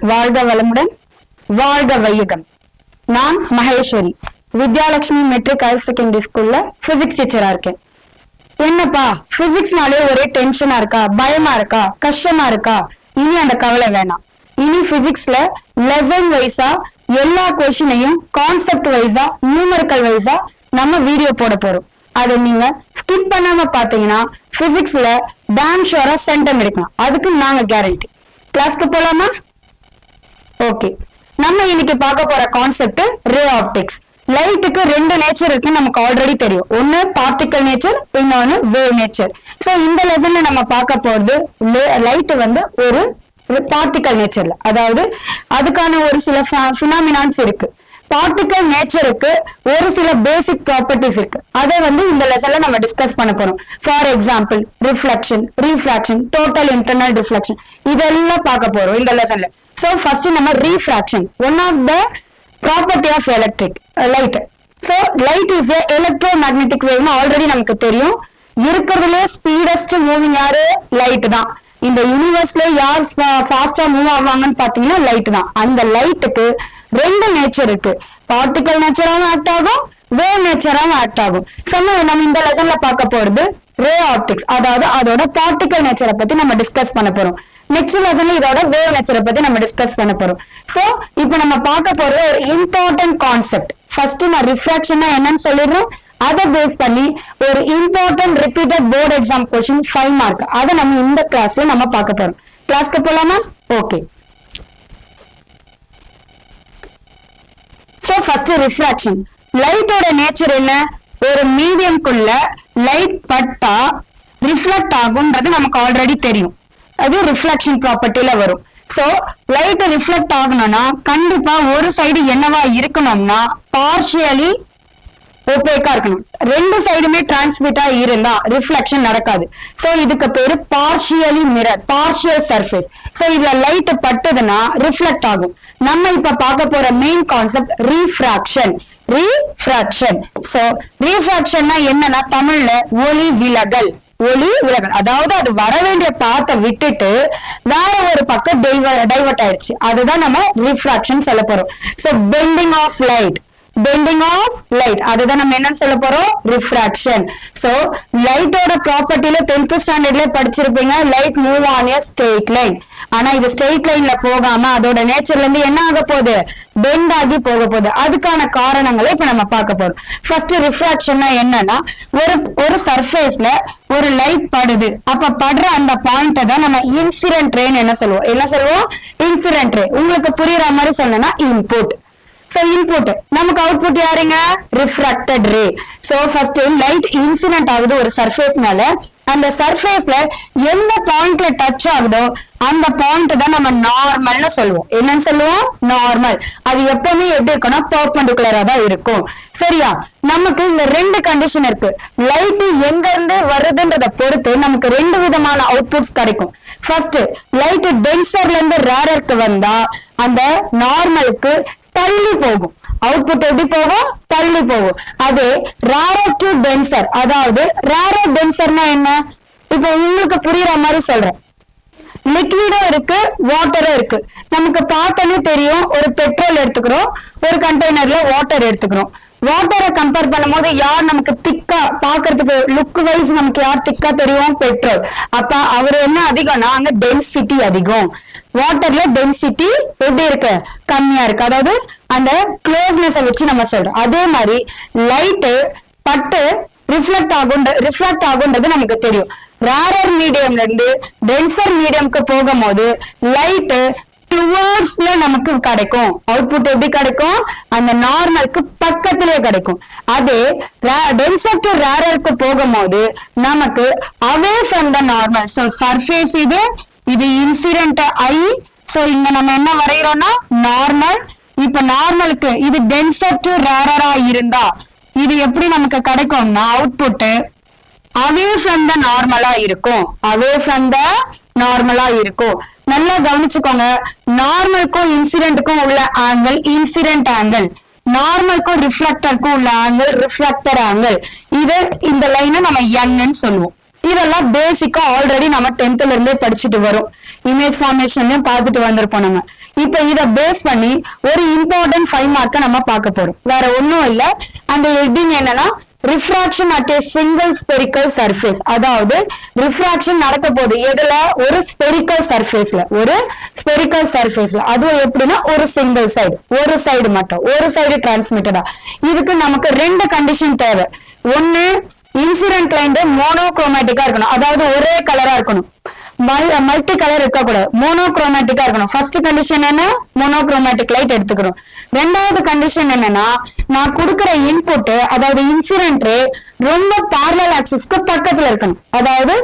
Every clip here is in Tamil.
வாழ்க வளமுடன், வாழ்க வையகம். நான் Maheswari, Vidyalakshmi matric higher secondary ஸ்கூல்ல பிசிக்ஸ் டீச்சரா இருக்கேன். என்னப்பா பிசிக்ஸ்னாலே ஒரே டென்ஷனா இருக்கா, பயமா இருக்கா, கஷ்டமா இருக்கா? இனி அந்த கவலை வேணாம். இனி பிசிக்ஸ்ல லெசன் வைஸா எல்லா கொஸ்டினையும் கான்செப்ட் வைஸா நியூமரிக்கல் வைஸா நம்ம வீடியோ போட போறோம். அதை நீங்க ஸ்கிப் பண்ணாம பாத்தீங்கன்னா பிசிக்ஸ்ல டாம் ஷோரா சென்டம் எடுக்கலாம். அதுக்கு நாங்க கேரண்டி. கிளாஸ்க்கு போலாமா? ஓகே, நம்ம இன்னைக்கு பார்க்க போற கான்செப்ட் ரே ஆப்டிக்ஸ். லைட்டுக்கு ரெண்டு நேச்சர் இருக்கு, நமக்கு ஆல்ரெடி தெரியும். ஒன்னு பார்ட்டிகல் நேச்சர், இன்னொன்னு வேவ் நேச்சர். சோ இந்த லெசன்ல நம்ம பார்க்க போறது லைட் வந்து ஒரு பார்ட்டிகல் நேச்சர்ல, அதாவது அதுக்கான ஒரு சில பினாமினான்ஸ் இருக்கு. பார்ட்டிகல் நேச்சருக்கு ஒரு சில பேசிக் ப்ராப்பர்ட்டிஸ் இருக்கு. அதை வந்து இந்த லெசன்ல நம்ம டிஸ்கஸ் பண்ண போறோம். For example reflection, refraction, total internal reflection, இதெல்லாம் பார்க்க போறோம் இந்த லெசன்ல. சோ ஃபர்ஸ்ட் நம்ம refraction, one of the property of electric light. So light is a electromagnetic வேவ்னு ஆல்ரெடி நமக்கு தெரியும். இருக்கிறதுல ஸ்பீடஸ்ட் மூவிங் யாரு? லைட் தான். இந்த யூனிவர்ஸ்ல யார் ஃபாஸ்டா மூவ் ஆவாங்கன்னு பாத்தீங்கன்னா லைட் தான். அந்த லைட்டுக்கு ரெண்டு நேச்சர் இருக்கு. பார்ட்டிகல் நேச்சராகவும் ஆக்ட் ஆகும், வேவ் நேச்சராகவும் ஆக்ட் ஆகும். நம்ம இந்த லெசன்ல பார்க்க போறது ரே ஆப்டிக்ஸ், அதாவது அதோட பார்ட்டிகல் நேச்சரை பத்தி நம்ம டிஸ்கஸ் பண்ண போறோம். நெக்ஸ்ட் லெசன்ல இதோட வேவ் நேச்சரை பத்தி நம்ம டிஸ்கஸ் பண்ண போறோம். சோ இப்போ நம்ம பார்க்க போறது ஒரு இம்பார்ட்டன்ட் கான்செப்ட். ஃபர்ஸ்ட் நான் ரிஃப்ராக்ஷன்னா என்னன்னு சொல்லிடுறோம். அதை பேஸ் பண்ணி ஒரு important repeated board exam question 5 mark, அதை நம்ம இந்த கிளாஸ்ல நம்ம பார்க்க போறோம். கிளாஸ்க்கு போலாமா? ஓகே. So first refraction. லைட்டோட நேச்சர் என்ன? ஒரு மீடியம்குள்ள லைட் பட்டா ரிஃப்ளெக்ட் ஆகும்ன்றது நமக்கு ஆல்ரெடி தெரியும். அது ரிஃப்ளெக்ஷன் ப்ராப்பர்ட்டில வரும். சோ லைட் ரிஃப்ளெக்ட் ஆகணும்னா கண்டிப்பா ஒரு சைடு என்னவா இருக்கணும்னா பார்ஷியலி ஒப்பேக்கா இருக்கணும். ரெண்டு சைடுமே டிரான்ஸ்மிட்டா இருந்தா ரிஃப்ளெக்ஷன் நடக்காது. சோ இதுக்கு பேரு partially mirror, partial surface. So இதுல லைட் பட்டதுன்னா ரிஃப்ளெக்ட் ஆகும். நம்ம இப்ப பார்க்க போற main concept refraction. Refraction. So ரீஃப்ராக்ஷன்னா என்னன்னா தமிழ்ல ஒளி விலகல். ஒளி விலகல், அதாவது அது வர வேண்டிய பாத்தை விட்டுட்டு வேற ஒரு பக்கம் டைவர்ட் ஆயிடுச்சு. அதுதான் நம்ம ரிஃப்ராக்ஷன் சொல்ல போறோம். So bending of light, bending of light, அதுதான் நம்ம என்ன சொல்ல போறோம்? ரிஃப்ராக்ஷன். சோ லைட்டோட ப்ராப்பர்ட்டில 10th ஸ்டாண்டர்ட்ல படிச்சிருப்பீங்க, light move on a straight line. ஆனா இது ஸ்ட்ரெயிட் லைன்ல போகாம அதோட நேச்சர்ல இருந்து என்ன ஆக போகுது? பெண்ட் ஆகி போக போகுது. அதுக்கான காரணங்களை இப்ப நம்ம பார்க்க போறோம். ஃபர்ஸ்ட் ரிஃப்ராக்ஷன்னா என்னன்னா ஒரு சர்ஃபேஸ்ல ஒரு லைட் படுது. அப்ப படுற அந்த பாயிண்ட் தான் நம்ம இன்சிடென்ட் ரேன்னு என்ன சொல்லுவோம்? Incident ray. உங்களுக்கு புரியுற மாதிரி சொல்லணும்னா இன்புட். சோ இன்புட், நமக்கு அவுட்புட் யாருங்க? Refracted ray. So first light incident ஆகுது ஒரு சர்ஃபேஸ்னால. அந்த சர்ஃபேஸ்ல எந்த பாயிண்ட்ல டச் ஆகுதோ அந்த பாயிண்ட் தான் நம்ம நார்மல்னு சொல்லுவோம். என்னன்னு சொல்லுவோம்? நார்மல். அது எப்பவுமே எப்படி இருக்கும்னா பெர்பெண்டிகுலரா தான் இருக்கும். சரியா? நமக்கு இந்த ரெண்டு கண்டிஷன் இருக்கு. லைட் எங்க இருந்து வருதுன்றத பொறுத்து நமக்கு ரெண்டு விதமான அவுட்புட்ஸ் கிடைக்கும். ஃபர்ஸ்ட், லைட் டென்சர்ல இருந்து ரேரருக்கு வந்தா அந்த நார்மலுக்கு தள்ளி போகும். அவுட்புட் எப்படி போகும்? தள்ளி போகும். அது ரேரர் டு டென்சர், அதாவது ரேரர் டென்சர்னா என்ன? இப்போ உங்களுக்கு புரியுற மாதிரி சொல்றேன். லிக்விடும் இருக்கு, வாட்டரும் இருக்கு. நமக்கு பார்த்தோன்னே தெரியும். ஒரு பெட்ரோல் எடுத்துக்கிறோம், ஒரு கண்டெய்னர்ல வாட்டர் எடுத்துக்கிறோம். வாட்டரை கம்பேர் பண்ணும்போது யார் நமக்கு திக்கா பாக்குறதுக்கு லுக் வைஸ் நமக்கு யார் திக்கா தெரியும்? பெட்ரோல். அப்ப அவர் என்ன அதிகம்னா அங்க டென்சிட்டி அதிகம். வாட்டர்ல டென்சிட்டி எப்படி இருக்கு? கம்மியா இருக்கு. அதாவது அந்த க்ளோஸ்னஸ் வச்சு நம்ம சொல்றோம். அதே மாதிரி லைட்டு பட்டு ரிஃப்ளெக்ட் ஆகுன்றது நமக்கு தெரியும். ரேரர் மீடியம்ல இருந்து டென்சர் மீடியம்க்கு போகும்போது லைட்டு டுவர்ட்ஸ்ல நமக்கு கிடைக்கும். அவுட்புட் எப்படி கிடைக்கும்? அந்த நார்மலுக்கு பக்கத்திலே கிடைக்கும். அதே டென்சர் டு ரேரருக்கு போகும்போது நமக்கு away from the normal. So surface இது இன்சிடென்ட் ஐ. சோ இங்க நம்ம என்ன வரைகிறோம்னா நார்மல். இப்ப நார்மலுக்கு இது டென்சர் டு ரேரரா இருந்தா இது எப்படி நமக்கு கிடைக்கும்னா அவுட்புட் அவே ஃப்ரம் த நார்மலா இருக்கும். அவே ஃப்ரம் த நார்மலா இருக்கும். நல்லா கவனிச்சுக்கோங்க. நார்மலுக்கும் இன்சிடென்ட்டுக்கும் உள்ள ஆங்கிள் இன்சிடென்ட் ஆங்கிள், நார்மலுக்கும் ரிஃப்ளெக்டருக்கும் உள்ள ஆங்கிள் ரிஃப்ளெக்டர் ஆங்கிள். இது இந்த லைனை நம்ம n சொல்லுவோம். இதெல்லாம் பேசிக்கா ஆல்ரெடி நம்ம 10th இருந்தே படிச்சுட்டு வரும். இமேஜ் ஃபார்மேஷன்லயும் பார்த்துட்டு வந்திருப்போம். நம்ம இப்ப இத பேஸ் பண்ணி ஒரு இம்பார்ட்டன்ட் 5 மார்க்க நம்ம பார்க்க போறோம். வேற ஒண்ணும் இல்ல, அந்த ஹெட்டிங் என்னன்னா refraction at A single spherical surface. அதாவது ரிஃப்ராக்ஷன் நடக்க போகுது எதுல, ஒரு ஸ்பெரிக்கல் சர்ஃபேஸ்ல, ஒரு ஸ்பெரிக்கல் சர்ஃபேஸ்ல. அதுவும் எப்படின்னா ஒரு சிங்கிள் சைடு, ஒரு சைடு மட்டும், ஒரு சைடு டிரான்ஸ்மிட்டடா. இதுக்கு நமக்கு 2 கண்டிஷன் தேவை. ஒண்ணு, இன்சிடென்ட் லைன் மோனோக்ரோமேட்டிக்கா இருக்கணும், அதாவது ஒரே கலரா இருக்கணும், மல்டி கலர் இருக்க கூடாது, மோனோக்ரோமேட்டிக்கா இருக்கணும். ஃபர்ஸ்ட் கண்டிஷன் என்ன, மோனோக்ரோமேட்டிக் லைட் எடுத்துக்கிறோம். ரெண்டாவது கண்டிஷன் என்னன்னா, நான் கொடுக்கிற இன்புட், அதாவது இன்சிடென்ட் ரே ரொம்ப parallel ஆக்சிஸ்க்கு பக்கத்துல இருக்கணும். அதாவது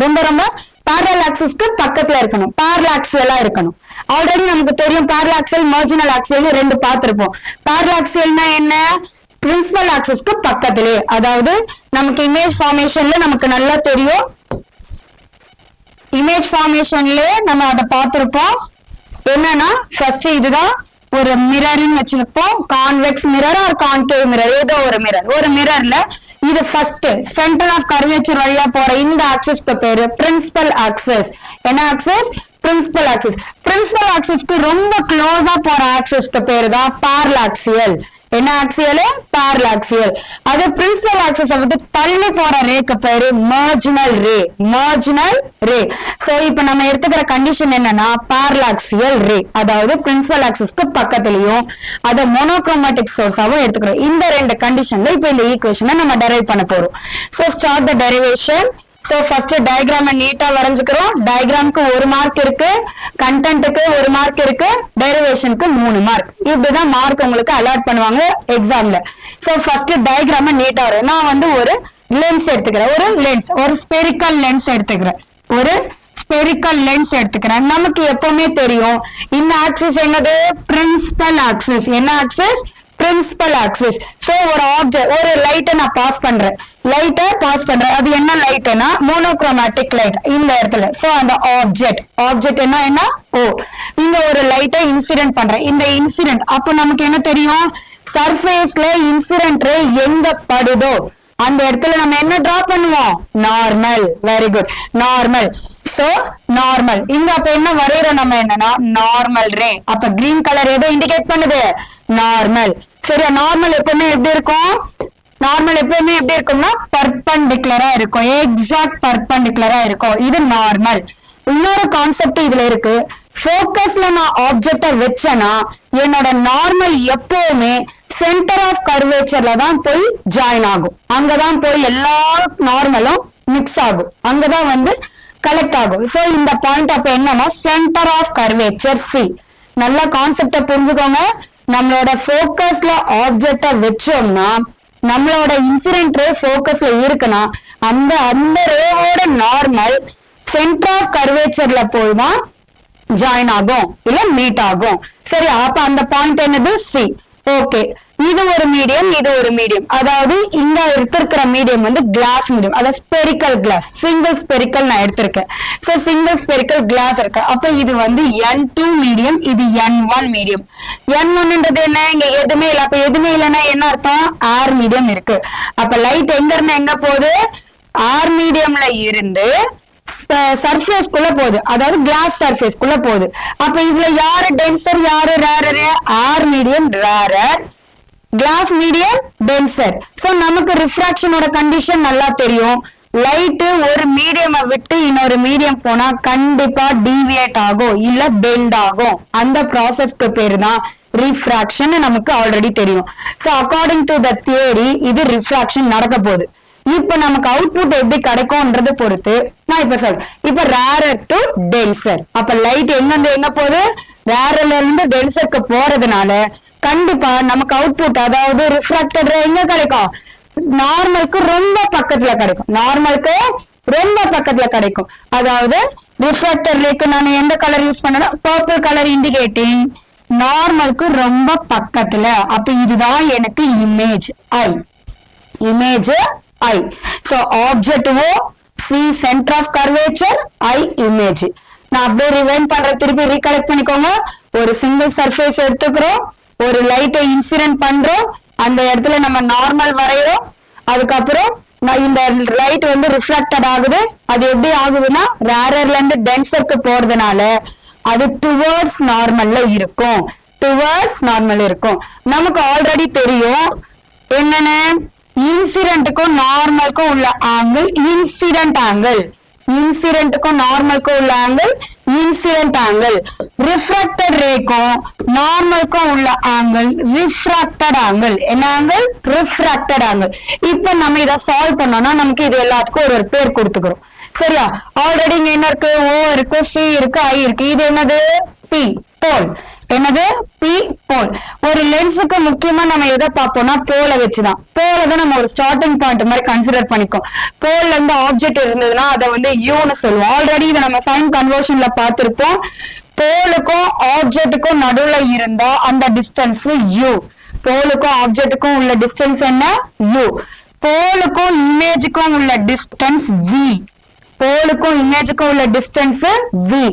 ரொம்ப ரொம்ப parallel ஆக்சிஸ்க்கு பக்கத்துல இருக்கணும், பாரலாக்சியலா இருக்கணும். ஆல்ரெடி நமக்கு தெரியும் பாரலாக்சியல் மார்ஜினல் ஆக்சியல் 2 பார்த்திருப்போம். பாரலாக்சியல்னா என்ன, பிரின்சிபல் ஆக்சிஸ்க்கு பக்கத்திலே. அதாவது நமக்கு இமேஜ் ஃபார்மேஷன்ல நமக்கு நல்லா தெரியும், இமேஜ் ஃபார்மேஷன்ல நம்ம அதை பார்த்திருப்போம். என்னன்னா ஃபர்ஸ்ட் இதுதான் ஒரு மிரர்னு வச்சிருப்போம், convex mirror or concave mirror, ஏதோ ஒரு மிரர்ல இது ஃபர்ஸ்ட் சென்டர் ஆஃப் கர்வேச்சர் வழியா போற இந்த ஆக்சிஸ்க்கு பேரு பிரின்சிபல் ஆக்சிஸ். என்ன ஆக்சிஸ், பிரின்சிபல் ஆக்சிஸ். பிரின்சிபல் ஆக்சிஸ்க்கு ரொம்ப க்ளோஸா போற ஆக்சிஸ்க்கு பேரு தான் பாரலாக்சியல். என்ன ஆக்சியல், பாரலாக்சியல். அது பிரின்சிபல் ஆக்சிஸ் விட்டு தள்ளி போற ரேக்கு பேரு மார்ஜினல் ரே, மார்ஜினல் ரே. சோ இப்ப நம்ம எடுத்துக்கிற கண்டிஷன் என்னன்னா பாரலாக்சியல் ரே, அதாவது பிரின்சிபல் ஆக்சிஸ்க்கு பக்கத்துலயும் அத மோனோக்ரோமேட்டிக் சோர்ஸாவும் எடுத்துக்கிறோம். இந்த 2 கண்டிஷன்ல இப்ப இந்த ஈக்குவேஷனை நம்ம டெரைவ் பண்ண போறோம். So start the derivation. So first diagram நீட்டா வரைஞ்சுக்கிறோம். டயக்ராம்க்கு 1 மார்க் இருக்கு, கண்டென்ட்க்கு 1 மார்க் இருக்கு, டெரிவேஷனுக்கு 3 மார்க். இப்படிதான் மார்க் உங்களுக்கு அலாட் பண்ணுவாங்க எக்ஸாம்ல. சோ ஃபர்ஸ்ட் டயக்ராம் நீட்டா வரும். நான் ஒரு லென்ஸ் எடுத்துக்கிறேன், ஒரு லென்ஸ், ஒரு ஸ்பெரிக்கல் லென்ஸ் எடுத்துக்கிறேன், ஒரு ஸ்பெரிக்கல் லென்ஸ் எடுத்துக்கிறேன். நமக்கு எப்பவுமே தெரியும் இந்த ஆக்சிஸ் என்னது, பிரின்சிபல் ஆக்சிஸ். என்ன ஆக்சிஸ், பிரின்சிபல் ஆக்சிஸ். சோ ஒரு ஆப்ஜெக்ட், ஒரு லைட்டை நான் பாஸ் பண்றேன், அது என்ன லைட்னா மோனோக்ரோமேட்டிக் லைட் இந்த இடத்துல. சோ அந்த ஆப்ஜெக்ட் என்ன ஓ, இங்க ஒரு லைட்டை இன்சிடென்ட் பண்றேன். இந்த இன்சிடென்ட் அப்போ நமக்கு என்ன தெரியும், சர்ஃபேஸ்ல இன்சிடென்ட் ரே எங்க படுதோ அந்த இடத்துல நம்ம என்ன டிரா பண்ணுவோம், normal. Very good, normal. So normal. இங்க அப்ப என்ன வரையறோம் நம்ம, என்னன்னா நார்மல் ரே. அப்ப கிரீன் கலர் எதை இண்டிகேட் பண்ணுது, நார்மல். சரியா, நார்மல் எப்பவுமே எப்படி இருக்கும், நார்மல் எப்பவுமே எப்படி இருக்கும்னா பர்பெண்டிகுலரா இருக்கும், எக்ஸாக்ட் பர்பெண்டிகுலரா இருக்கும். இது நார்மல். இன்னொரு கான்செப்ட் இதுல இருக்கு, ஃபோக்கஸ்ல நான் ஆப்ஜெக்ட வச்சேன்னா என்னோட நார்மல் எப்பவுமே சென்டர் ஆஃப் கர்வேச்சர்ல தான் போய் ஜாயின் ஆகும், அங்கதான் போய் எல்லா நார்மலும் மிக்ஸ் ஆகும், அங்கதான் கலெக்ட் ஆகும். சோ இந்த பாயிண்ட் அப்ப என்னன்னா சென்டர் ஆஃப் கர்வேச்சர் சி. நல்ல கான்செப்ட புரிஞ்சுக்கோங்க. நம்மளோட ஃபோக்கஸ்ல ஆப்ஜெக்ட வச்சோம்னா, நம்மளோட இன்சிடென்ட் ரே ஃபோக்கஸ்ல இருக்குன்னா அந்த ரேவோட நார்மல் சென்டர் ஆஃப் கர்வேச்சர்ல போய் தான் ஜாயின் ஆகும், இல்ல மீட் ஆகும். சரி, அப்ப அந்த பாயிண்ட் என்னது, சி. ஓகே, இது ஒரு மீடியம், இது ஒரு மீடியம். அதாவது இங்க எடுத்திருக்கிற மீடியம் கிளாஸ் மீடியம், அதாவது ஸ்பெரிக்கல் கிளாஸ், சிங்கிள் ஸ்பெரிக்கல் நான் எடுத்திருக்கேன். சோ சிங்கிள் ஸ்பெரிக்கல் கிளாஸ் இருக்கு. அப்ப இது N2 மீடியம், இது N1 மீடியம். N1ன்றது என்ன, இங்க எதுவுமே இல்லை. அப்ப எதுவுமே இல்லைன்னா என்ன அர்த்தம், ஏர் மீடியம் இருக்கு. அப்ப லைட் எங்க இருந்து எங்க போகுது, ஏர் மீடியம்ல இருந்து சர்ஃபேஸ்க்குள்ள போகுது, அதாவது கிளாஸ் சர்ஃபேஸ்க்குள்ள போகுது. அப்ப இதுல யாரு டென்சர், யாரு rarer, air medium rarer, glass medium denser. So நமக்கு ரிஃப்ராக்ஷனோட கண்டிஷன் நல்லா தெரியும். லைட் ஒரு மீடியம் விட்டு இன்னொரு மீடியம் போனா கண்டிப்பா டீவியேட் ஆகும், இல்ல பெண்ட் ஆகும். அந்த ப்ராசஸ்க்கு பேரு தான் ரிஃப்ராக்ஷன், நமக்கு ஆல்ரெடி தெரியும். So according to the theory இது ரிஃப்ராக்ஷன் நடக்க போகுது. இப்ப நமக்கு அவுட்புட் எப்படி கிடைக்கும்ன்றது பொறுத்து நான் இப்ப சொல்றேன். இப்ப ரேரர் டு டென்சர். அப்ப லைட் எங்க போகுது, ரேரர்ல இருந்து டென்சருக்கு போறதுனால கண்டிப்பா நமக்கு அவுட்புட், அதாவது ரிஃப்ராக்டட் ரே எங்க கிடைக்கும், நார்மலுக்கு ரொம்ப பக்கத்துல கிடைக்கும், நார்மலுக்கு ரொம்ப பக்கத்துல கிடைக்கும். அதாவது ரிஃப்ராக்டட் ரேக்கு நான் எந்த கலர் யூஸ் பண்ணேன்னா பர்பிள் கலர், இண்டிகேட்டிங் நார்மலுக்கு ரொம்ப பக்கத்துல. அப்ப இதுதான் எனக்கு image I, image I. So object O, C centre of curvature, I image. நான் அப்படியே ரிவைண்ட் பண்ற, திருப்பி ரீகலெக்ட் பண்ணிக்கோங்க. ஒரு சிங்கிள் சர்ஃபேஸ் எடுத்துக்கிறோம், ஒரு லைட்டை இன்சிடென்ட் பண்றோம், அந்த இடத்துல நம்ம நார்மல் வரைகிறோம். அதுக்கப்புறம் இந்த லைட் ரிஃப்ளெக்டட் ஆகுது. அது எப்படி ஆகுதுன்னா ரேரர்ல இருந்து டென்சருக்கு போறதுனால அது டுவர்ட்ஸ் நார்மல்ல இருக்கும். டுவர்ட்ஸ் நார்மல் இருக்கும். நமக்கு ஆல்ரெடி தெரியும் என்னென்ன, இன்சிடென்ட்டுக்கும் நார்மலுக்கும் உள்ள ஆங்கிள் இன்சிடென்ட் ஆங்கிள். இன்சிடென்ட்டுக்கும் நார்மலுக்கும் உள்ள ஆங்கிள் இன்சிடென்ட் ஆங்கிள். ரிஃப்ராக்டட் ரேக்கும் நார்மலுக்கும் உள்ள ஆங்கிள் ரிஃப்ராக்டட் ஆங்கிள். என்ன ஆங்கிள்? Refracted angle. இப்ப நம்ம இதை சால்வ் பண்ணோம்னா நமக்கு இது எல்லாத்துக்கும் ஒரு பேர் கொடுத்துக்கிறோம். சரியா? ஆல்ரெடி இங்க என்ன இருக்கு? ஓ இருக்கு, சி இருக்கு, ஐ இருக்கு. இது என்னது? பி போல். என்னது? பி போல். ஒரு லென்ஸுக்கு முக்கியமா நம்ம எதை பார்ப்போம்னா போல வச்சுதான். போல தான் நம்ம ஒரு ஸ்டார்டிங் பாயிண்ட் மாதிரி கன்சிடர் பண்ணிக்கோம். போல்ல இருந்து ஆப்ஜெக்ட் இருந்ததுன்னா அதை வந்து யூன்னு சொல்லுவோம். ஆல்ரெடி இதை நம்ம சைன் கன்வர்ஷன்ல பார்த்திருப்போம். போலுக்கும் ஆப்ஜெக்டுக்கும் நடுவுல இருந்தா அந்த டிஸ்டன்ஸ் யூ. போலுக்கும் ஆப்ஜெக்டுக்கும் உள்ள டிஸ்டன்ஸ் என்ன? யூ. போலுக்கும் இமேஜுக்கும் உள்ள டிஸ்டன்ஸ் வி. போலுக்கும் இமேஜுக்கும் உள்ள டிஸ்டன்ஸ் வி.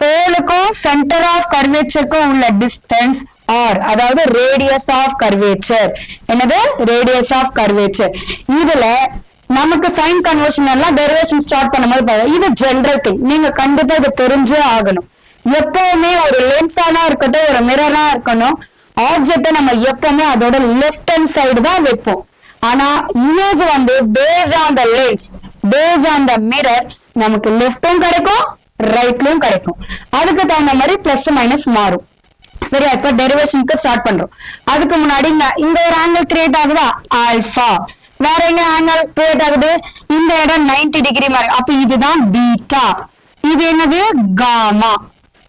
போலுக்கும் சென்டர் ஆஃப் கர்வேச்சருக்கும் உள்ள டிஸ்டன்ஸ் ஆர், அதாவது ரேடியஸ் ஆஃப் கர்வேச்சர். என்னது? Radius of curvature. இதுல நமக்கு சைன் கன்வர்ஷன் எல்லாம் டெரிவேஷன் ஸ்டார்ட் பண்ணும்போது இது ஜெனரல் திங். நீங்க கண்டிப்பா இதை தெரிஞ்சே ஆகணும். எப்பவுமே ஒரு லென்ஸானா இருக்கட்டும், ஒரு மிரரா இருக்கணும், ஆப்ஜெக்ட நம்ம எப்பவுமே அதோட லெஃப்ட் ஹேண்ட் சைடு தான் வைப்போம். ஆனா இமேஜ் வந்து based on the lens, based on the mirror நமக்கு லெஃப்டும் கிடைக்கும், ரைட்லயும் கிடைக்கும். அதுக்கு தகுந்த மாதிரி பிளஸ் மைனஸ் மாறும். சரி, இப்ப டெரிவேஷனுக்கு ஸ்டார்ட் பண்றோம். அதுக்கு முன்னாடி இங்க ஒரு ஆங்கிள் கிரியேட் ஆகுதா? ஆல்பா. வேற எங்க ஆங்கிள் கிரியேட் ஆகுது? இந்த இடம் 90 டிகிரி மாதிரி. அப்ப இதுதான் பீட்டா. இது என்னது? காமா.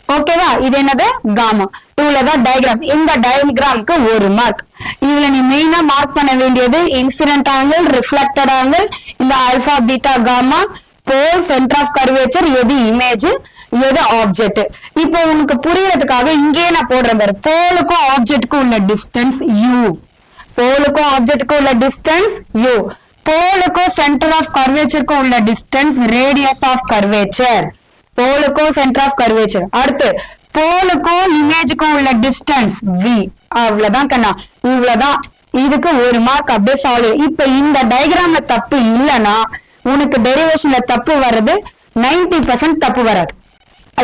ஓகேவா? இது என்னது? காமா. இவ்வளவுதான் டயக்ராம். இந்த டயக்ராமுக்கு ஒரு மார்க். இதுல நீ மெயினா மார்க் பண்ண வேண்டியது இன்சிடென்ட் ஆங்கிள், ரிஃப்ளெக்டட் ஆங்கிள், இந்த alpha, beta, gamma, pole, centre of curvature, எது இமேஜ், எது ஆப்ஜெக்ட். இப்போ உனக்கு புரியறதுக்காக இங்கே நான் போடுறேன் பாரு. போலுக்கும் ஆப்ஜெக்டுக்கும் உள்ள டிஸ்டன்ஸ் யூ. போலுக்கும் ஆப்ஜெக்டுக்கும் உள்ள டிஸ்டன்ஸ் யூ. போலுக்கும் சென்டர் ஆஃப் கர்வேச்சருக்கும் உள்ள டிஸ்டன்ஸ் ரேடியஸ் ஆஃப் கர்வேச்சர். போலுக்கும் சென்டர் ஆஃப் கர்வேச்சர். அடுத்து போலுக்கும் இமேஜுக்கும் உள்ள டிஸ்டன்ஸ் வி. அவ்வளவுதான் கண்ணா, இவ்வளவுதான். இதுக்கு ஒரு மார்க் அப்படியே சால்வ். இப்ப இந்த டயக்ராம்ல தப்பு இல்லைன்னா உனக்கு டெரிவேஷன்ல தப்பு வர்றது 90% தப்பு வராது.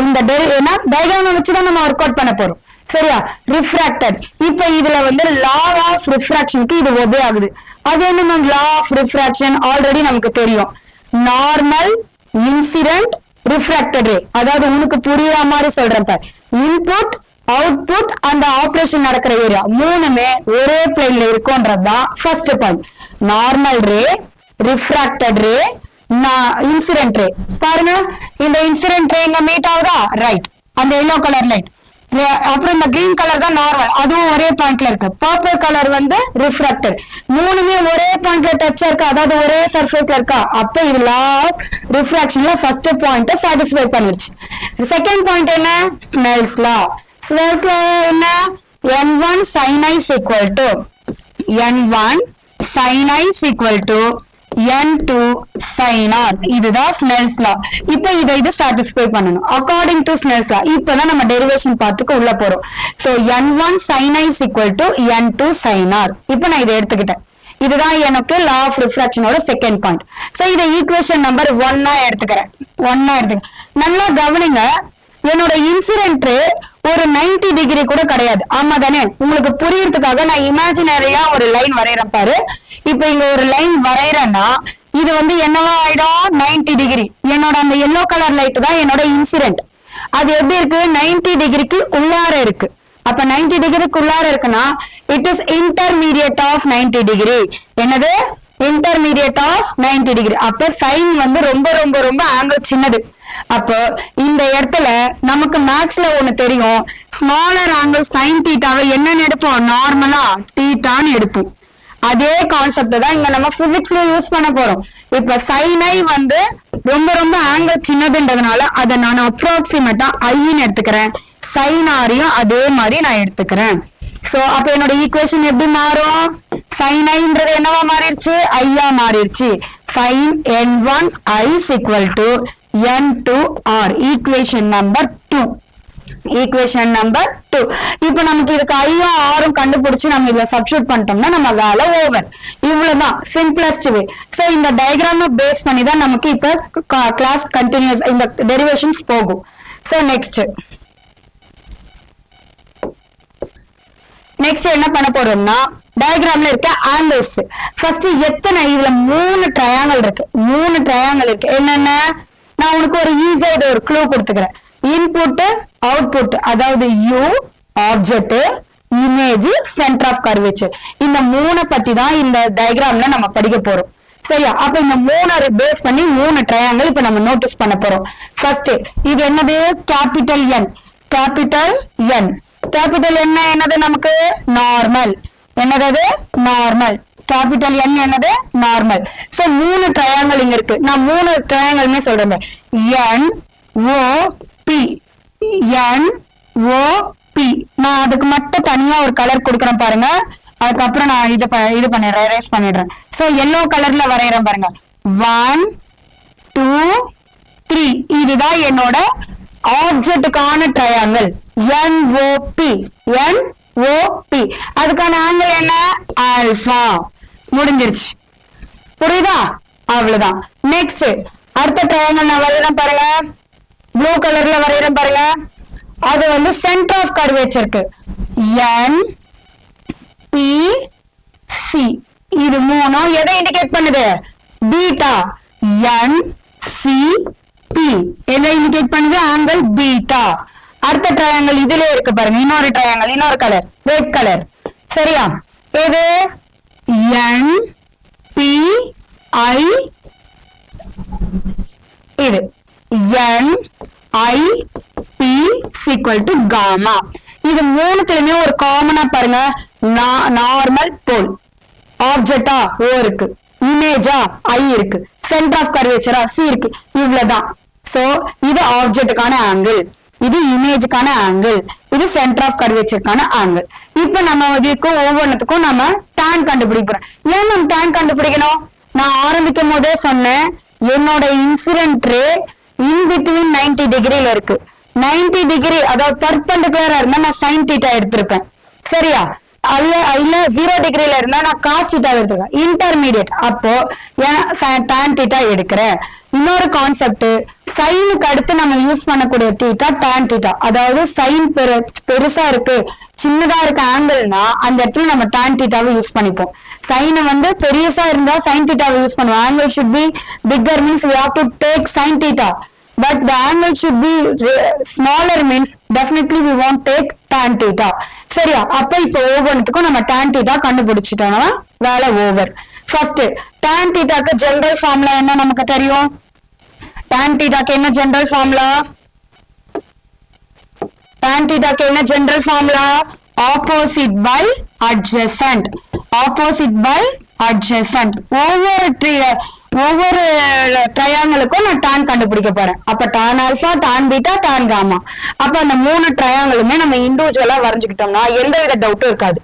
இந்த டயக்ராம் வச்சுதான் நம்ம ஒர்க் அவுட் பண்ண போறோம். சரியா? ரிஃப்ராக்டட். இப்ப இதுல வந்து லா ஆஃப் ரிஃப்ராக்ஷனுக்கு இது ஒபே ஆகுது. அது என்ன லா ஆஃப் ரிஃப்ராக்ஷன்? ஆல்ரெடி நமக்கு தெரியும். நார்மல், இன்சிடென்ட், ரிஃப்ராக்டட் ரே. அதாவது உனக்கு புரியுற மாதிரி சொல்றேன் பார். இன்புட், அவுட்புட், அந்த ஆபரேஷன் நடக்கிற ஏரியா மூணுமே ஒரே பிளேன்ல இருக்கும்ன்றதுதான் ஃபர்ஸ்ட் பாயிண்ட். நார்மல் ரே, ரிஃப்ராக்டட் ரே, இன்சிடென்ட் ரே. பாருங்க, இந்த இன்சிடென்ட் ரே இங்க மீட் ஆகுதா? ரைட். அந்த எல்லோ கலர் லைட். அப்புறம் இந்த கிரீன் கலர் தான் நார்மல், அதுவும் ஒரே பாயிண்ட்ல இருக்கு. பர்பிள் கலர் வந்து ரிஃப்ராக்டட். மூணுமே ஒரே பாயிண்ட்ல டச் இருக்கா, அதாவது ஒரே சர்ஃபேஸ்ல இருக்கா. அப்ப இது லா ஆஃப் ரிஃப்ராக்ஷன்ல ஃபர்ஸ்ட் பாயிண்ட் சாட்டிஸ்ஃபை பண்ணிருச்சு. செகண்ட் பாயிண்ட் என்ன? Snell's law. ஸ்னெல்ஸ் லா என்ன? n1 sin i is equal to n1 sin i is equal to n2 sin r. இதுதான் ஸ்னெல்ஸ் லா. இப்போ இதை சாட்டிஸ்ஃபை பண்ணணும் அக்கார்டிங் டு ஸ்னெல்ஸ் லா. இப்பதான் நம்ம டெரிவேஷன் பார்ட்டுக்கு உள்ள போறோம். So n1 sin i is equal to n2 sin r. இப்போ நான் இதை எடுத்துக்கிட்டேன். இதுதான் எனக்கு லா ஆஃப் ரிஃப்ராக்ஷனோட செகண்ட் பாயிண்ட். சோ இதை ஈக்குவேஷன் நம்பர் 1 எடுத்துக்கிறேன். நல்லா கவனிங்க. என்னோட இன்சிடென்ட் ஒரு 90 டிகிரி கூட கிடையாது. ஆமா தானே? உங்களுக்கு புரியறதுக்காக நான் இமேஜினரியா ஒரு லைன் வரையறேன் பாரு. இப்ப இங்க ஒரு லைன் வரையறேன்னா இது வந்து என்னவா ஆயிடும்? 90 டிகிரி. என்னோட அந்த எல்லோ கலர் லைட் தான் என்னோட இன்சிடென்ட். அது எப்படி இருக்கு? 90 டிகிரிக்கு உள்ளார இருக்கு. அப்ப 90 டிகிரிக்கு உள்ளார இருக்குன்னா it is intermediate of 90 degree. என்னது? Intermediate of 90 degree. அப்ப சைன் வந்து ரொம்ப ரொம்ப ரொம்ப ஆங்கிள் சின்னது. அப்போ இந்த இடத்துல நமக்கு மேக்ஸ்ல ஒண்ணு தெரியும். ஸ்மாலர் ஆங்கிள் சைன் தீட்டாவை என்னன்னு எடுப்போம்? நார்மலா தீட்டான்னு எடுப்போம். அதே கான்செப்ட் தான் இங்க நம்ம பிசிக்ஸ்ல யூஸ் பண்ண போறோம். இப்ப சைன் ஐ வந்து ரொம்ப ரொம்ப ஆங்கிள் சின்னதுன்றதுனால அதை நான் அப்ராக்சிமேட்டா ஐன்னு எடுத்துக்கிறேன். சைன் ஆரையும் அதே மாதிரி நான் எடுத்துக்கிறேன். சோ அப்ப என்னோட ஈக்குவேஷன் எப்படி மாறும்? சைன் ஐன்றது என்னவா மாறிடுச்சு? ஐயா மாறிடுச்சு. Sine n1 i is equal to n2 r. Equation number 2. இப்ப நமக்கு இதுக்கு ஐயும் ஆரும் கண்டுபிடிச்சு நம்ம இதுல சப்ஸ்டிட்யூட் பண்ணிட்டோம்னா நம்ம வேலை ஓவர். இவ்வளவுதான் சிம்பிளஸ்ட் வே. சோ இந்த டயக்ராம பேஸ் பண்ணி தான் நமக்கு இப்ப கிளாஸ் கண்டினியூஸ் இந்த டெரிவேஷன்ஸ் போகும். சோ நெக்ஸ்ட் நெக்ஸ்ட் என்ன பண்ண போறோம்னா டயக்ராம்ல இருக்க ஆங்கிள்ஸ். ஃபர்ஸ்ட் எத்தனை இதுல 3 ட்ரையாங்கிள் இருக்கு. 3 ட்ரையாங்கிள் இருக்கு. என்னென்ன நான் உனக்கு ஒரு ஈஸியா ஒரு க்ளூ கொடுத்துக்கிறேன். இன்புட் அவுட்புட், அதாவது U object image centre of curvature, இந்த 3 பத்தி தான் இந்த டயக்ராம்ல நம்ம படிக்க போறோம். சரியா? அப்ப இந்த 3 பேஸ் பண்ணி 3 ட்ரையாங்கிள் இப்ப நம்ம நோட்டீஸ் பண்ண போறோம். ஃபர்ஸ்ட் இது என்னது? கேபிட்டல் என். கேபிட்டல் என். கேபிட்டல் என்ன என்னது? நமக்கு நார்மல். என்னது? நார்மல். கேபிட்டல் என் என்னது? நார்மல். சோ 3 ட்ரையாங்கிள் இங்க இருக்கு. நான் 3 ட்ரையாங்கிள்மே சொல்றேன். என் ஓ பி, என் ஓ பி. நான் அதுக்கு மட்டும் தனியா ஒரு கலர் கொடுக்குறேன் பாருங்க. அதுக்கப்புறம் நான் இது பண்ணிடுறேன், எரேஸ் பண்ணிடுறேன். சோ எல்லோ கலர்ல வரையறேன் பாருங்க. 1 2 3. இதுதான் என்னோட ஆப்ஜெக்டுக்கான ட்ரையாங்கிள் NOP. NOP. அதுக்கான ஆங்கிள் என்ன? ஆல்பா. முடிஞ்சிருச்சு. புரியுதா? அவ்வளவுதான். நெக்ஸ்ட் அடுத்த ட்ரையாங்கிள் நான் வரையறேன் பாருங்க. ப்ளூ கலர்ல வரையறேன் பாருங்க. அது வந்து சென்டர் ஆஃப் கர்வேச்சருக்கு NPC. இது 3 எதை இண்டிகேட் பண்ணுது? பீட்டா. NCP எதை இண்டிகேட் பண்ணுது? Angle beta. அடுத்த ட்ரையாங்கிள் இதுல இருக்கு பாருங்க. இன்னொரு ட்ரையாங்கிள், இன்னொரு கலர், ரெட் கலர். சரியா? இது NPI. இது NIP equal to gamma. இது 3த்துலயுமே ஒரு காமனா பாருங்க. நார்மல் போல். ஆப்ஜெக்டா O இருக்கு, இமேஜா I இருக்கு, சென்டர் ஆஃப் கர்வேச்சரா C இருக்கு. இவ்வளவுதான். சோ இது ஆப்ஜெக்டுக்கான ஆங்கிள், இது இமேஜுக்கான ஆங்கிள், இது சென்டர் ஆஃப் கர்வேச்சருக்கான ஆங்கிள். இப்ப நம்ம இதுக்கும் ஒவ்வொன்றுத்துக்கும் நம்ம டான் கண்டுபிடிக்கிறோம். ஏன் நம்ம டான் கண்டுபிடிக்கணும்? நான் ஆரம்பிக்கும் போதே சொன்னேன், என்னோட இன்சிடென்ட் ரே இன் பிட்வீன் 90 டிகிரில இருக்கு. 90 டிகிரி அதாவது பர்பெண்டிகுலரா இருந்தா நான் சைன் தீட்டா எடுத்திருப்பேன். சரியா? இல்ல 0 டிகிரில இருந்தா நான் காஸ் தீட்டா எடுத்திருக்கேன். இன்டர்மீடியட் அப்போ டான் தீட்டா எடுக்கிறேன். இன்னொரு கான்செப்ட், சைனுக்கு அடுத்து நம்ம யூஸ் பண்ணக்கூடிய தீட்டா டான் தீட்டா. அதாவது சைன் பெருசா இருக்கு, சின்னதா இருக்க ஆங்கிள்னா அந்த இடத்துல நம்ம டான் தீட்டாவை யூஸ் பண்ணிப்போம். சைன் வந்து பெருசா இருந்தா சைன் தீட்டாவை யூஸ் பண்ணுவோம். Angle should be bigger means we have to take sin theta, but the angle should be smaller means definitely we won't take tan theta. சரியா? அப்ப இப்ப ஒவ்வொன்றுத்துக்கும் நம்ம tan theta கண்டுபிடிச்சிட்டோம்னா வேலை ஓவர். ஃபர்ஸ்ட் tan thetaக்கு ஜெனரல் ஃபார்முலா என்ன நமக்கு தெரியும்? tan thetaக்கு என்ன ஜெனரல் ஃபார்முலா? tan thetaக்கு என்ன general formula? Opposite by adjacent. Opposite by adjacent. ஒவ்வொரு ட்ரையாங்கிளுக்கும் நான் டான் கண்டுபிடிக்க போறேன். அப்ப tan alpha, tan beta, tan gamma. அப்ப அந்த 3 ட்ரையாங்கிளுமே நம்ம இண்டிவிஜுவலா வரைஞ்சுக்கிட்டோம்னா எந்தவித டவுட்டும் இருக்காது.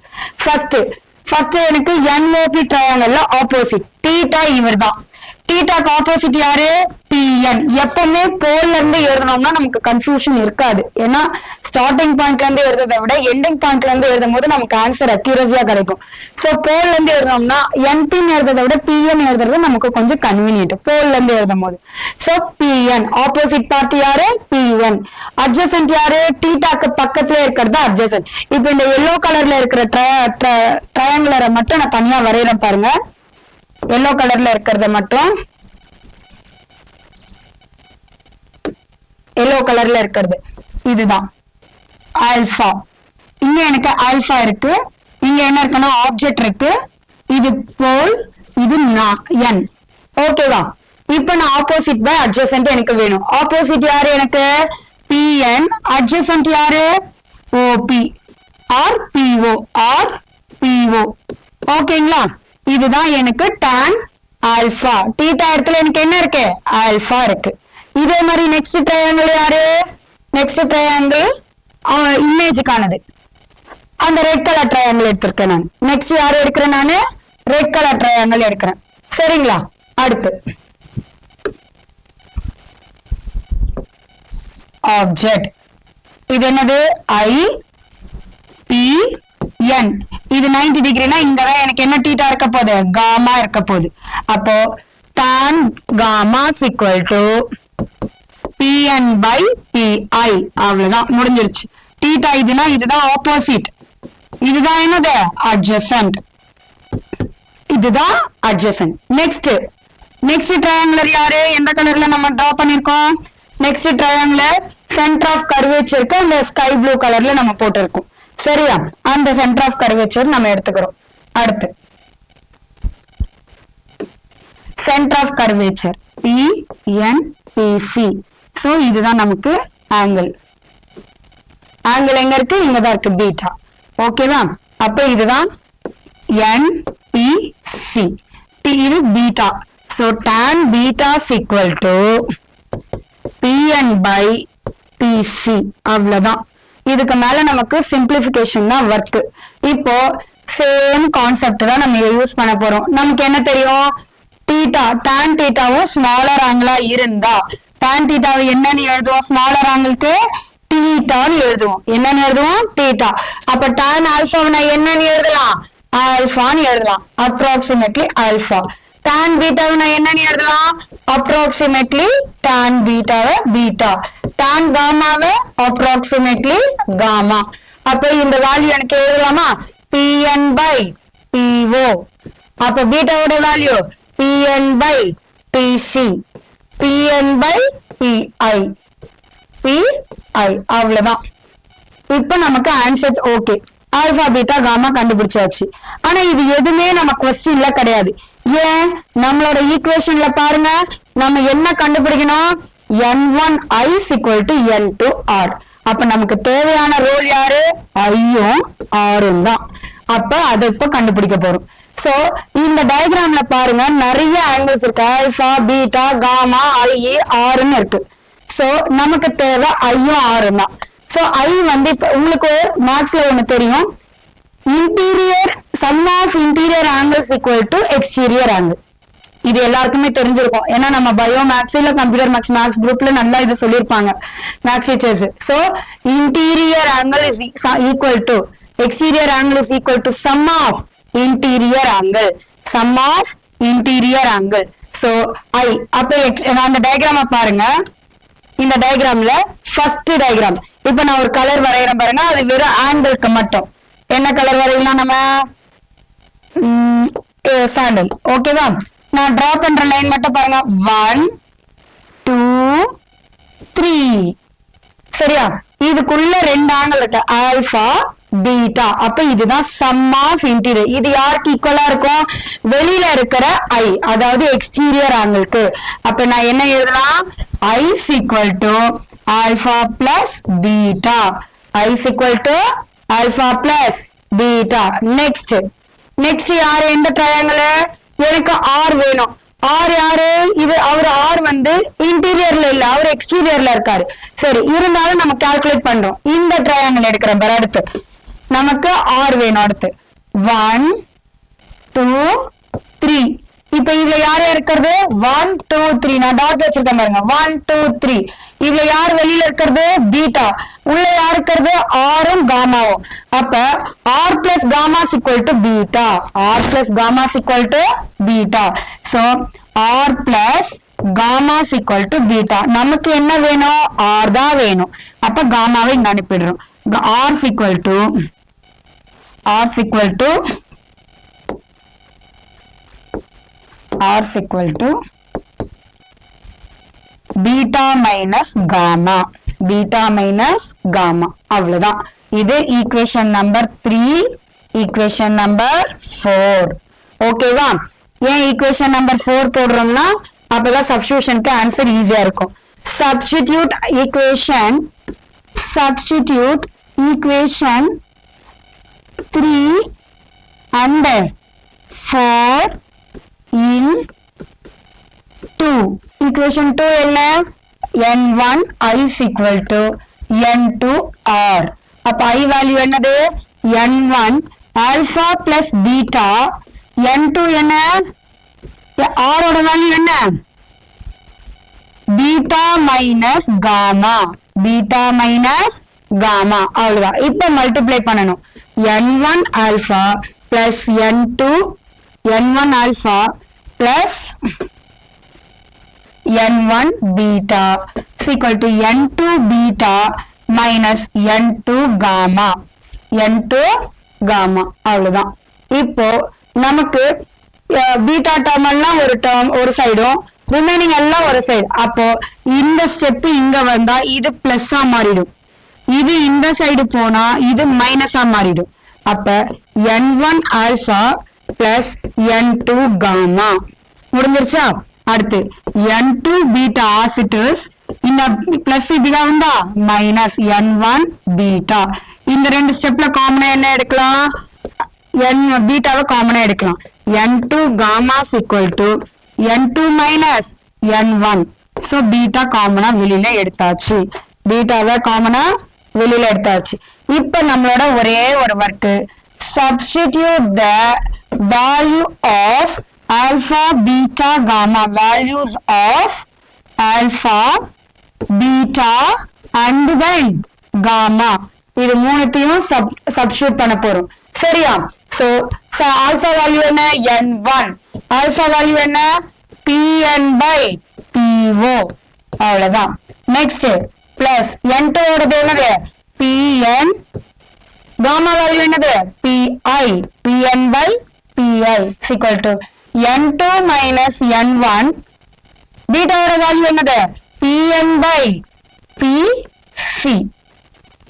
ஃபர்ஸ்ட் எனக்கு NOP ட்ரையாங்கிள்ல ஆப்போசிட் தீட்டா இவர் தான். தீட்டாக்கு ஆப்போசிட் யாரு? PN. எப்பவுமே போல்ல இருந்து எழுதணும்னா நமக்கு கன்ஃபியூஷன் இருக்காது. ஏன்னா ஸ்டார்டிங் பாயிண்ட்ல இருந்து எழுதுறதை விட எண்டிங் பாயிண்ட்ல இருந்து எழுதும் போது நமக்கு ஆன்சர் அக்யூரஸியா கிடைக்கும். சோ போல்ல இருந்து எழுதணும்னா NPன்னு எழுதுறதை விட PN எழுதுறது நமக்கு கொஞ்சம் கன்வீனியன்ட் போல்ல இருந்து எழுதும் போது. சோ PN ஆப்போசிட் பார்ட்டி யாரு? PN. அட்ஜசன்ட் யாரு? தீட்டாக்கு பக்கத்துல இருக்கிறது அட்ஜசன்ட். இப்ப இந்த எல்லோ கலர்ல இருக்கிற ட்ரையாங்குலரை மட்டும் நான் தனியா வரையறேன் பாருங்க. எல்லோ கலர்ல இருக்கிறத மட்டும், எல்லோ கலர்ல இருக்கிறது இதுதான் ஆல்பா. இங்க எனக்கு ஆல்பா இருக்கு, இங்க என்ன இருக்குன்னா ஆப்ஜெக்ட் இருக்கு, இது போல், இது என். ஓகேவா? இப்ப நான் ஆப்போசிட் பை அட்ஜசன்ட் எனக்கு வேணும். ஆப்போசிட் யாரு எனக்கு? PN. அட்ஜசன்ட் யாரு? OP or PO or PO. ஓகேங்களா? இதுதான் எனக்கு tan ஆல்பா. தீட்டா இடத்துல எனக்கு என்ன இருக்கு? ஆல்பா இருக்கு. இதே மாதிரி நெக்ஸ்ட் ட்ரையாங்கிள் யாரு? நெக்ஸ்ட் ட்ரையாங்கிள் இமேஜுக்கானது. அந்த ரெட் கலர் ட்ரையாங்கிள் எடுத்திருக்கேன் நான். நெக்ஸ்ட் யாரு எடுக்கிறேன்? நானு ரெட் கலர் ட்ரையாங்கிள் எடுக்கிறேன். சரிங்களா? அடுத்து ஆப்ஜெக்ட். இது என்னது? IPN. இது 90 டிகிரினா இங்கதான் எனக்கு என்ன தீட்டா இருக்க போகுது? காமா இருக்க போகுது. அப்போ tan gamma is equal to PN by PI. அவ்வளவுதான், முடிஞ்சிருச்சு. தீட்டா இதுனா இதுதான் ஆப்போசிட். இதுதான் என்னது adjacent. இதுதான் adjacent. நெக்ஸ்ட் ட்ரையாங்குலர் யாரு எந்த கலர்ல நம்ம டிரா பண்ணிருக்கோம் நெக்ஸ்ட் ட்ரையாங்குலர் சென்டர் ஆஃப் கர்வேச்சருக்கு அந்த ஸ்கை ப்ளூ கலர்ல நம்ம போட்டிருக்கோம் சரியா அந்த சென்டர் ஆஃப் கர்வேச்சர் நம்ம எடுத்துக்கிறோம் அடுத்து centre of curvature PNPC so இதுதான் நமக்கு ஆங்கிள் எங்க இருக்கு இங்கதான் இருக்கு பீட்டா ஓகேவா அப்ப இதுதான் NPC இது beta so tan beta is equal to PN by PC அவ்வளவுதான் இதுக்கு மேல நமக்கு சிம்பிளிஃபிகேஷன் தான் வர்க் இப்போ சேம் கான்செப்ட் தான் நம்ம யூஸ் பண்ண போறோம் நமக்கு என்ன தெரியும் தீட்டா tan தீட்டாவும் ஸ்மாலர் ஆங்கிளா இருந்தா tan தீட்டாவை என்னன்னு எழுதுவோம் ஸ்மாலர் ஆங்கிளுக்கு தீட்டான்னு எழுதுவோம் என்னன்னு எழுதுவோம் தீட்டா அப்ப tan ஆல்பாவை என்னன்னு எழுதலாம் ஆல்பான்னு எழுதலாம் அப்ராக்சிமேட்லி ஆல்பா tan பீட்டாவை என்னன்னு எழுதலாம் அப்ராக்சிமேட்லி tan பீட்டாவை பீட்டா tan காமாவை அப்ராக்சிமேட்லி காமா அப்ப இந்த வேல்யூ எனக்கு எழுதலாமா PN by PO அப்ப பீட்டாவோட value PN by PC PN by PI அவ்வளவுதான் இப்ப நமக்கு answer okay alpha beta gamma கண்டுபிடிச்சாச்சு ஆனா இது எதுவுமே நம்ம क्वेश्चनல கிடையாது ஏன் நம்மளோட ஈக்குவேஷன்ல பாருங்க நம்ம என்ன கண்டுபிடிக்கணும் N1I is equal to N2R அப்ப நமக்கு தேவையான ரோல் யாரு ஐயும் ஆரும் தான் அப்ப அதை இப்ப கண்டுபிடிக்க போறோம் சோ இந்த டயக்ராம்ல பாருங்க நிறைய ஆங்கிள்ஸ் இருக்கு ஆல்பா பீட்டா காமா ஐ ஆர்னு இருக்கு சோ நமக்கு தேவை ஐயும் ஆரும் தான் சோ ஐ வந்து இப்ப உங்களுக்கு மேக்ஸ்ல ஒண்ணு தெரியும் interior sum of interior angles equal to exterior angle இது எல்லாருக்குமே தெரிஞ்சிருக்கும் ஏன்னா நம்ம பயோ மேக்ஸ் இல்ல கம்ப்யூட்டர் மேக்ஸ் குரூப்ல நல்லா இது சொல்லிருப்பாங்க maths teachers so interior angle is equal to exterior angle is equal to sum of interior angle so I அப்ப அந்த டயக்ராம பாருங்க இந்த டயக்ராம்ல ஃபர்ஸ்ட் டயக்ராம் இப்ப நான் ஒரு கலர் வரையறேன் பாருங்க அது வெறும் ஆங்கிளுக்கு மட்டும் என்ன கலர் வரையலாம் நம்ம சாண்டல் ஓகேவா நான் டிரா பண்ற லைன் மட்டும் பாருங்க 1 2 3 சரியா இதுக்குள்ள ரெண்டு ஆங்கிள் இருக்கு ஆல்பா பீட்டா அப்ப இதுதான் சம் ஆஃப் இன்டீரியர் இது யாருக்கு ஈக்குவலா இருக்கும் வெளியில இருக்கிற ஐ அதாவது எக்ஸ்டீரியர் ஆங்கிளுக்கு அப்ப நான் என்ன எழுதலாம் I is equal to alpha plus beta I is equal to alpha plus beta next யாரு எந்த ட்ரையாங்கிள் எனக்கு R வேணும் R யாரு இது அவர் R வந்து இன்டீரியர்ல இல்ல அவர் எக்ஸ்டீரியர்ல இருக்காரு சரி இருந்தாலும் நம்ம கால்குலேட் பண்றோம் இந்த ட்ரையாங்கிள் எடுக்கிறேன் பாரு அடுத்து நமக்கு R வேணும் அடுத்து 1 2 3 இப்ப இதுல யாரு இருக்கிறது 1 2 3 நான் டாட் வச்சிருக்கேன் பாருங்க 1 2 3 இதுல யார் வெளியில இருக்கிறது பீட்டா உள்ள யார் இருக்கிறது ஆரும் காமாவும் அப்ப R plus gamma is equal to beta R plus gamma is equal to beta so R plus gamma is equal to beta நமக்கு என்ன வேணும் R தான் வேணும் அப்ப காமாவை இங்க அனுப்பிடுறோம் R is equal to beta minus gamma அவ்வளவுதான் இது ஈக்குவேஷன் நம்பர் 3 ஈக்குவேஷன் நம்பர் 4 ஓகேவா ஏன் ஈக்குவேஷன் நம்பர் 4 போடுறோம்னா அப்பதான் சப்ஸ்டிடியூஷனுக்கு ஆன்சர் ஈஸியா இருக்கும் substitute equation 3 and 4 in 2 equation 2 என்ன n1 I is equal to n2 r அப்ப I value என்னது n1 alpha plus beta n2 என்ன r ஓட வேல்யூ என்ன beta minus gamma அவ்வளவுதான் இப்ப மல்டிப்ளை பண்ணணும் n1 alpha plus n1 alpha plus n1 beta is equal to n2 beta minus n2 gamma gamma. அவ்வளவுதான். இப்போ நமக்கு பீட்டா டேர்ம் எல்லாம் ஒரு டேர்ம் ஒரு சைடும், ரிமைனிங் எல்லாம் ஒரு சைடு. அப்போ இந்த ஸ்டெப் இங்க வந்தா இது பிளஸ்ஸா மாறிடும், இது இந்த சைடு போனா இது மைனஸா மாறிடும். அப்ப n1 alpha plus n2 gamma முடிஞ்சிருச்சா? அடுத்து n2 பீட்டா ஆசிட்டர்ஸ், இந்த பிளஸ் இப்படிதான் வந்தா மைனஸ் n1 பீட்டா. இந்த ரெண்டு ஸ்டெப்ல காமனா என்ன எடுக்கலாம்? பீட்டாவை காமனா எடுக்கலாம். n2 gamma is equal to n2 minus n1. so beta காமனா வெளியில எடுத்தாச்சு. பீட்டாவை காமனா வெளியில எடுத்தாச்சு. இப்ப நம்மளோட ஒரே ஒரு work, substitute the value of alpha beta gamma, values of alpha beta and then gamma, இது மூணுத்தையும் சப்ஸ்டிட்யூட் பண்ண போறோம். சரியா? சோ ஆல்பா வேல்யூ என்ன? n1. ஆல்பா வேல்யூ என்ன? pn by po. அவ்வளவுதான். நெக்ஸ்ட் பிளஸ் n2 ஓடது என்னது? pn. காமா வேல்யூ என்னது? pi. pn by pi is equal to n2 minus n1. Beta ஓட வேல்யூ என்னது? pn by pc.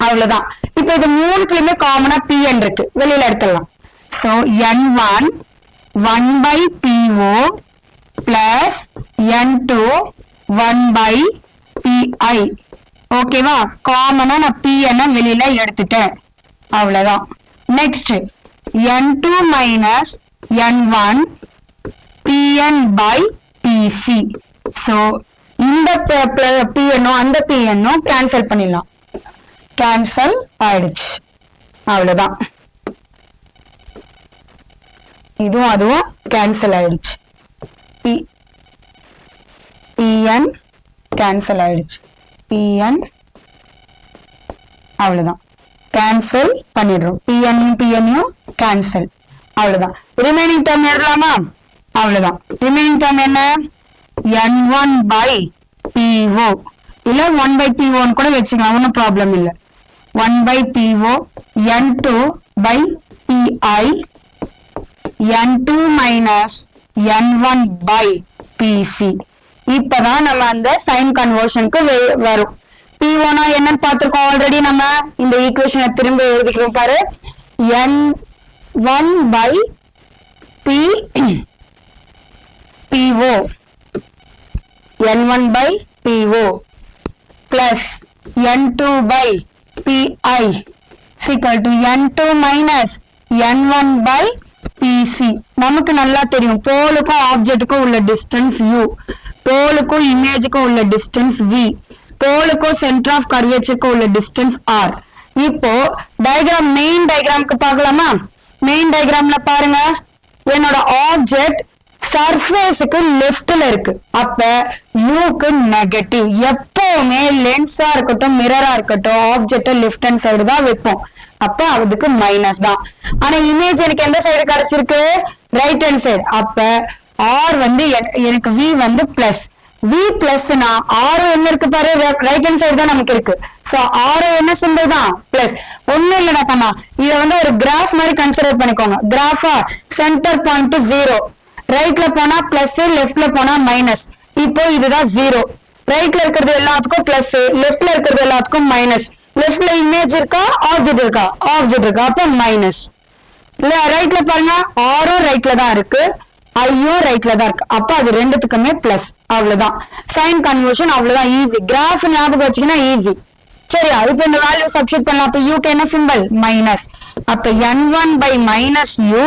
அவ்வளவுதான். இப்ப இது மூணுக்குலயுமே காமனா pn இருக்கு, வெளியில எடுத்துடலாம். so n1 1 by po plus n2 1 by pi. ஓகேவா? காமனா நான் pn வெளியில எடுத்துட்டேன். அவ்வளவுதான். Next n2 minus n1 pn by pc. so இந்த pn அந்த pn கேன்சல் பண்ணிடலாம். கேன்சல் ஆயிடுச்சு. அவ்வளவுதான். இதுவும் அதுவும் கேன்சல் ஆயிடுச்சு. pn கேன்சல் ஆயிடுச்சு. pn அவ்வளவுதான். கேன்சல் பண்ணிடுறோம். pn cancel. அவ்வளவுதான். ரிமைனிங் டேர்ம் எழுதலாமா? அவ்வளவுதான். ரிமைனிங் டேர்ம் என்ன? n1 by po இல்ல 1 by po கூட வச்சுக்கலாம், ஒன்னும் ப்ராப்ளம் இல்ல. 1 by po, n2 by pi, n2 minus n1 by pc. இப்பதான் நம்ம அந்த சைன் கன்வர்ஷனுக்கு வரும். p1 என்னன்னு பார்த்திருக்கோம் ஆல்ரெடி. நம்ம இந்த ஈக்குவேஷனை திரும்ப எழுதிக்கிறோம் பாரு. n1 by po, n1 by po plus n2 by pi is equal to n2 minus n1 by pc. நமக்கு நல்லா தெரியும், போலுக்கும் ஆப்ஜெக்ட்டுக்கும் உள்ள டிஸ்டன்ஸ் u, போலுக்கும் இமேஜுக்கும் உள்ள டிஸ்டன்ஸ் v, போலுக்கும் சென்டர் ஆஃப் கர்வேச்சருக்கு உள்ள டிஸ்டன்ஸ் r. இப்போ டயக்ராம் மெயின் டயக்ராம்க்கு பார்க்கலாமா? மெயின் டயக்ராம்ல பாருங்க, என்னோட ஆப்ஜெக்ட் சர்ஃபேஸுக்கு லெஃப்ட்ல இருக்கு. அப்ப யூக்கு நெகட்டிவ். எப்பவுமே லென்ஸா இருக்கட்டும் மிரரா இருக்கட்டும் ஆப்ஜெக்ட் லெஃப்ட் ஹேண்ட் சைடு தான் வைப்போம். அப்ப அதுக்கு மைனஸ் தான். ஆனா இமேஜ் எனக்கு எந்த சைடு கிடைச்சிருக்கு? Right hand side. அப்ப ஆர் வந்து எனக்கு வி வந்து பிளஸ். வி பிளஸ்னா ஆர் என்ன இருக்கு பாரு, ரைட் ஹேண்ட் சைடு தான் நமக்கு இருக்கு. சோ ஆர் என்ன சிம்பிள் தான் பிளஸ். ஒண்ணும் இல்லடா கண்ணா, இத வந்து ஒரு கிராஃப் மாதிரி கன்சிடர் பண்ணிக்கோங்க. கிராஃபா சென்டர் பாயிண்ட் 0, ரைட்ல போனா பிளஸ், லெஃப்ட்ல போனா மைனஸ். இப்போ இதுதான் 0. ரைட்ல இருக்கிறது எல்லாத்துக்கும் பிளஸ், லெஃப்ட்ல இருக்கிறது எல்லாத்துக்கும் மைனஸ். லெஃப்ட்ல இமேஜ் இருக்கா ஆப்ஜெக்ட் இருக்கா? ஆப்ஜெக்ட் இருக்கா, அப்ப மைனஸ். இல்ல ரைட்ல பாருங்க, ஆரும் ரைட்ல தான் இருக்கு, ஐயும் ரைட்ல தான் இருக்கு, அப்ப அது ரெண்டுத்துக்குமே பிளஸ். அவ்வளவுதான் சைன் கன்வர்ஷன். அவ்வளவுதான் ஈஸி. கிராஃப் ஞாபகம் வச்சுக்கினா ஈஸி. சரியா? இப்ப இந்த வேல்யூ சப்ஸ்டிட்யூட் பண்ணலாம். அப்ப யூக்கு என்ன சிம்பிள்? மைனஸ். அப்ப n1 by minus u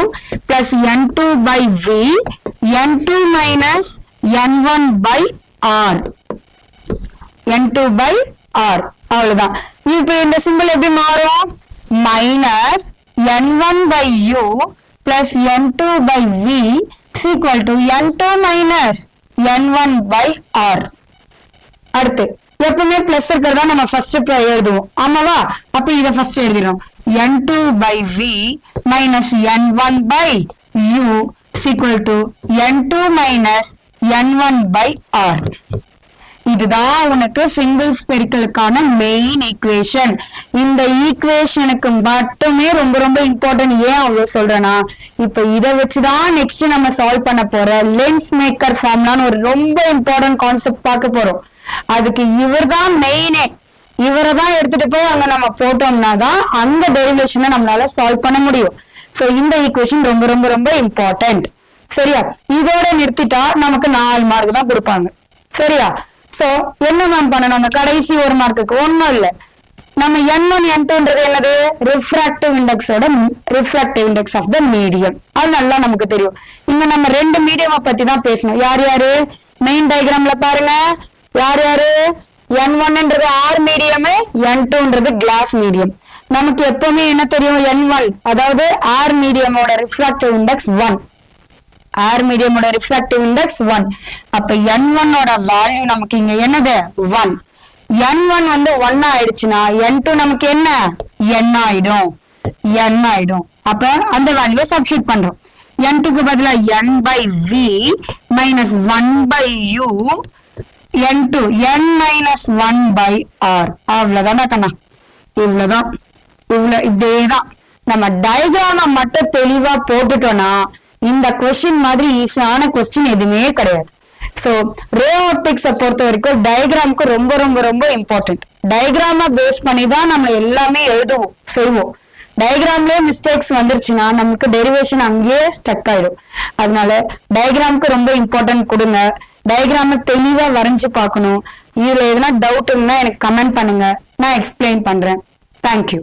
plus n2 by v, n2 minus n1 by r, n2 by r. அவ்வளவுதான். இப்ப இந்த சிம்பிள் எப்படி மாறும்? Minus n1 by u plus n2 by v is equal to n2 minus n1 by r. அடுத்து எப்பவுமே பிளஸ் இருக்கிறதா நம்ம ஃபர்ஸ்ட் எழுதுவோம், ஆமாவா? அப்ப இத first எழுதிடும். n2 by v minus n1 by u is equal to n2 minus n1 by r. இதுதான் உனக்கு சிங்கிள் ஸ்பெரிக்கலுக்கான மெயின் ஈக்குவேஷன். இந்த ஈக்குவேஷனுக்கு மட்டுமே ரொம்ப ரொம்ப இம்பார்ட்டன்ட். ஏன் அவ்வளவு சொல்றேன்னா, இப்ப இதை வச்சுதான் நெக்ஸ்ட் நம்ம சால்வ் பண்ண போற லென்ஸ் மேக்கர் ஃபார்முலான்னு ஒரு ரொம்ப இம்பார்ட்டன்ட் கான்செப்ட் பார்க்க போறோம். அதுக்கு இவர் தான் மெயினே. இவரை தான் எடுத்துட்டு போய் அங்க நம்ம போட்டோம்னா தான் அந்த டெரிவேஷனை நம்மளால சால்வ் பண்ண முடியும். சோ இந்த ஈக்குவேஷன் ரொம்ப ரொம்ப ரொம்ப இம்பார்ட்டன்ட். சரியா? இதோட நிறுத்திட்டா நமக்கு 4 மார்க் தான் கொடுப்பாங்க. சரியா? சோ என்ன மேம் பண்ணணும்? அந்த கடைசி ஒரு மார்க்குக்கு ஒன்னும் இல்ல, நம்ம n1 n2ன்றது என்னது? ரிஃப்ராக்டிவ் இண்டெக்ஸோட refractive index of the medium. அது நல்லா நமக்கு தெரியும். இங்க நம்ம 2 மீடியம் பத்தி தான் பேசணும். யார் யாரு? மெயின் டயக்ராம்ல பாருங்க, யார் யாரு? n1ன்றது ஆர் மீடியம், n2ன்றது கிளாஸ் மீடியம். நமக்கு எப்பவுமே என்ன தெரியும்? n1 அதாவது ஆர் மீடியமோட ரிஃப்ராக்டிவ் இண்டெக்ஸ் 1. ஆர் மீடியமோட ரிஃப்ராக்டிவ் இண்டெக்ஸ் 1. அப்ப n1 ஓட வேல்யூ நமக்கு இங்க என்னது? 1. n1 வந்து 1 ஆயிடுச்சுன்னா n2 நமக்கு என்ன? n ஆயிடும். அப்ப அந்த வேல்யூ சப்ஸ்டிட்யூட் பண்றோம். n2க்கு பதிலா n by v minus 1 by u n2 n minus 1 by r. அவ்வளவுதானா கண்ணா? இவ்வளவுதான். இப்படியேதான் நம்ம டயக்ராம மட்டும் தெளிவா போட்டுட்டோம்னா இந்த கொஸ்டின் மாதிரி ஈஸியான கொஸ்டின் எதுவுமே கிடையாது. சோ ரே ஆப்டிக்ஸை பொறுத்த வரைக்கும் டயக்ராமுக்கு ரொம்ப ரொம்ப ரொம்ப இம்பார்ட்டன்ட். டயக்ராம பேஸ் பண்ணி தான் நம்ம எல்லாமே செய்வோம். டயக்ராம்லயே மிஸ்டேக்ஸ் வந்துருச்சுன்னா நமக்கு டெரிவேஷன் அங்கேயே ஸ்டக் ஆயிடும். அதனால டயக்ராமுக்கு ரொம்ப இம்பார்ட்டன்ட் கொடுங்க. டயக்ராம தெளிவா வரைஞ்சு பார்க்கணும். இதுல எதுனா டவுட் இருந்தா எனக்கு கமெண்ட் பண்ணுங்க, நான் எக்ஸ்பிளைன் பண்றேன். தேங்க்யூ.